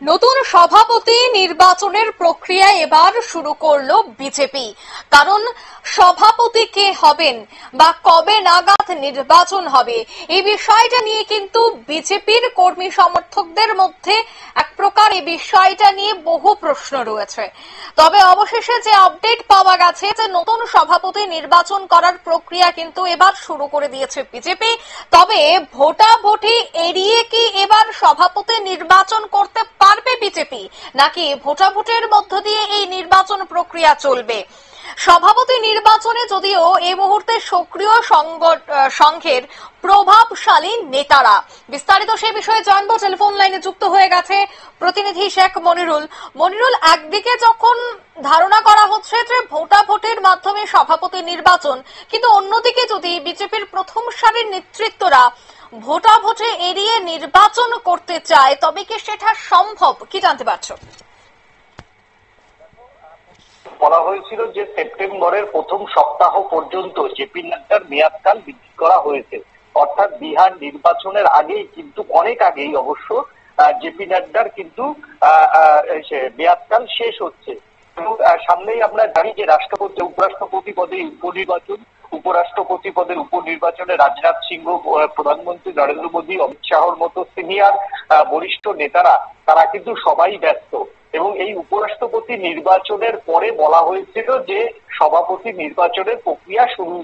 নতুন সভাপতি নির্বাচনের প্রক্রিয়া এবার শুরু করলো বিজেপি। কারণ সভাপতি কে হবেন বা কবে নাগাদ নির্বাচন হবে এই বিষয়টা নিয়ে কিন্তু বিজেপির কর্মী সমর্থকদের মধ্যে এক প্রকার এই বিষয়টা নিয়ে বহু প্রশ্ন রয়েছে। তবে অবশেষে যে আপডেট পাওয়া গেছে যে নতুন সভাপতি নির্বাচন করার প্রক্রিয়া কিন্তু এবার শুরু করে দিয়েছে বিজেপি। তবে ভোটাভুটি এড়িয়ে কি এবার সভাপতি নির্বাচন করতে পারবে বিজেপি, নাকি ভোটাভুটির মধ্য দিয়ে এই নির্বাচন প্রক্রিয়া চলবে? সভাপতি নির্বাচনে যদিও এই মুহূর্তে সক্রিয় সংঘের প্রভাবশালী নেতারা। বিস্তারিত সে বিষয়ে জানবো। টেলিফোন লাইনে যুক্ত হয়ে গেছে প্রতিনিধি শেখ মনিরুল। একদিকে যখন ধারণা করা হচ্ছে যে ভোটাভুটির মাধ্যমে সভাপতি নির্বাচন, কিন্তু অন্যদিকে যদি বিজেপির প্রথম সারির নেতৃত্বরা ভোটাভুটি এড়িয়ে নির্বাচন করতে চায়, তবে কি সেটা সম্ভব? কি জানতে পারছো? বলা হয়েছিল যে সেপ্টেম্বরের প্রথম সপ্তাহ পর্যন্ত জেপি নাড্ডার মেয়াদকাল বৃদ্ধি করা হয়েছে, অর্থাৎ বিহার নির্বাচনের আগেই, কিন্তু অনেক আগেই অবশ্য জেপি নাড্ডার কিন্তু মেয়াদকাল শেষ হচ্ছে। এবং সামনেই আমরা জানি যে রাষ্ট্রপতি উপরাষ্ট্রপতি পদে উপনির্বাচন, উপরাষ্ট্রপতি পদের উপনির্বাচনে রাজনাথ সিংহ, প্রধানমন্ত্রী নরেন্দ্র মোদী, অমিত শাহর মতো সিনিয়র বরিষ্ঠ নেতারা তারা কিন্তু সবাই ব্যস্ত। এবং এই উপরাষ্ট্রপতি নির্বাচনের পরে বলা হয়েছিল যে সভাপতি নির্বাচনের প্রক্রিয়া শুরু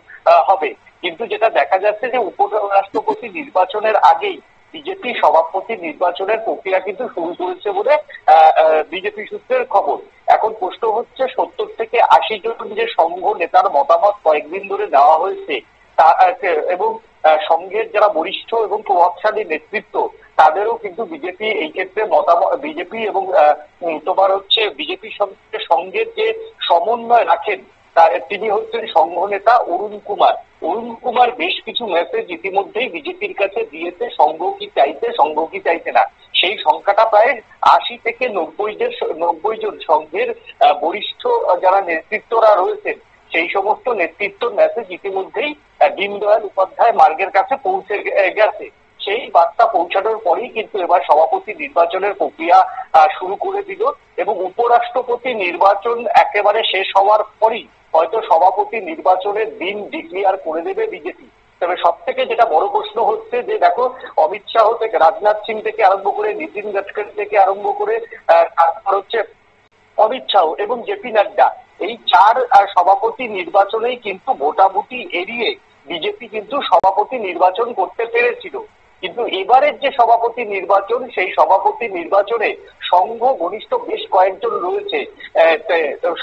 হবে, কিন্তু যেটা দেখা যাচ্ছে যে উপরাষ্ট্রপতি নির্বাচনের আগেই বিজেপি সভাপতি নির্বাচনের প্রক্রিয়া কিন্তু শুরু করেছে বলে বিজেপি সূত্রের খবর। এখন প্রশ্ন হচ্ছে 70 থেকে 80 জন যে সংঘ নেতার মতামত কয়েকদিন ধরে দেওয়া হয়েছে এবং সংঘের যারা বরিষ্ঠ এবং প্রভাবশালী নেতৃত্ব তাদেরও কিন্তু বিজেপি এই ক্ষেত্রে মতামত, বিজেপি এবং তোমার হচ্ছে বিজেপি সংঘের যে সমন্বয় রাখেন তিনি হচ্ছেন সংঘ নেতা অরুণ কুমার বেশ কিছু মেসেজ ইতিমধ্যেই বিজেপির কাছে দিয়েছে, সংঘ কি চাইছে না। সেই সংখ্যাটা প্রায় 80 থেকে 90 জন সংঘের বরিষ্ঠ যারা নেতৃত্বরা রয়েছেন সেই সমস্ত নেতৃত্ব মেসেজ ইতিমধ্যেই দীনদয়াল উপাধ্যায় মার্গের কাছে পৌঁছে গেছে। সেই বার্তা পৌঁছানোর পরেই কিন্তু এবার সভাপতি নির্বাচনের প্রক্রিয়া শুরু করে দিল এবং উপরাষ্ট্রপতি নির্বাচন একেবারে শেষ হওয়ার পরেই হয়তো সভাপতি নির্বাচনের দিন ডিক্লেয়ার করে দেবে বিজেপি। তবে সব থেকে যেটা বড় প্রশ্ন হচ্ছে যে দেখো, অমিত শাহ থেকে রাজনাথ সিং থেকে আরম্ভ করে নীতিন গডকরি থেকে আরম্ভ করে তারপর হচ্ছে অমিত শাহ এবং জেপি নাড্ডা, এই চার সভাপতি নির্বাচনেই কিন্তু ভোটাভুটি এড়িয়ে বিজেপি কিন্তু সভাপতি নির্বাচন করতে পেরেছিল। কিন্তু এবারের যে সভাপতি নির্বাচন, সেই সভাপতি নির্বাচনে সংঘ ঘনিষ্ঠ বেশ কয়েকজন রয়েছে,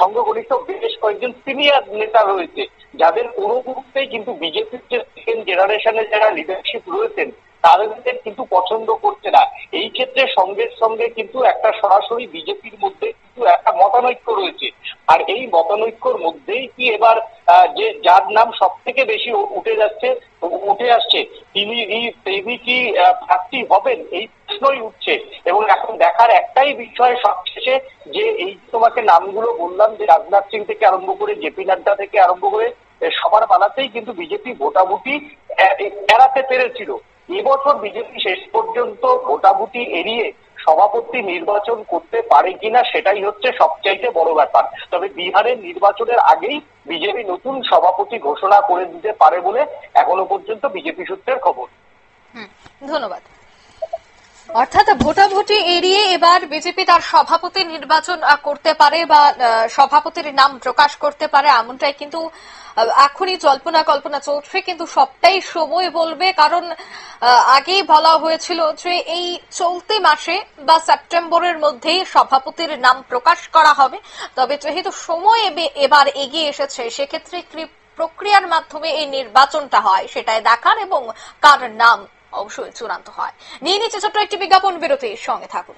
সংঘ ঘনিষ্ঠ বেশ কয়েকজন সিনিয়র নেতা রয়েছে, যাদের কোনো মুহূর্তেই কিন্তু বিজেপির যে সেকেন্ড জেনারেশনের যারা লিডারশিপ রয়েছেন তাদের কিন্তু পছন্দ করছে না। এই ক্ষেত্রে সংঘের সঙ্গে কিন্তু একটা সরাসরি বিজেপির মধ্যে কিন্তু একটা মতানৈক্য রয়েছে। আর এই মতানৈক্যর মধ্যেই কি এবার যে যার নাম সব থেকে বেশি উঠে আসছে তিনি কি প্রার্থী হবেন, এই প্রশ্নই উঠছে। এবং এখন দেখার একটাই বিষয় সবশেষে যে এই তোমাকে নামগুলো বললাম যে রাজনাথ সিং থেকে আরম্ভ করে জেপি নাড্ডা থেকে আরম্ভ করে সবার পালাতেই কিন্তু বিজেপি ভোটাভুটি এড়াতে পেরেছিল। এবছর বিজেপি শেষ পর্যন্ত ভোটাভুটি এড়িয়ে সভাপতি নির্বাচন করতে পারে কিনা সেটাই হচ্ছে সবচাইতে বড় ব্যাপার। তবে বিহারের নির্বাচনের আগেই বিজেপি নতুন সভাপতি ঘোষণা করে দিতে পারে বলে এখনো পর্যন্ত বিজেপি সূত্রের খবর। ধন্যবাদ। অর্থাৎ ভোটাভুটি এড়িয়ে এবার বিজেপি তার সভাপতি নির্বাচন করতে পারে বা সভাপতির নাম প্রকাশ করতে পারে, এমনটাই কিন্তু এখনই জল্পনা কল্পনা চলছে। কিন্তু সবটাই সময় বলবে, কারণ আগেই বলা হয়েছিল যে এই চলতি মাসে বা সেপ্টেম্বরের মধ্যেই সভাপতির নাম প্রকাশ করা হবে। তবে যেহেতু সময় এবার এগিয়ে এসেছে, সেক্ষেত্রে প্রক্রিয়ার মাধ্যমে এই নির্বাচনটা হয় সেটাই দেখার, এবং কার নাম অবশ্যই চূড়ান্ত হয়। নিয়ে নিচ্ছে ছোট্ট একটি বিজ্ঞাপন বিরতির সঙ্গে থাকুন।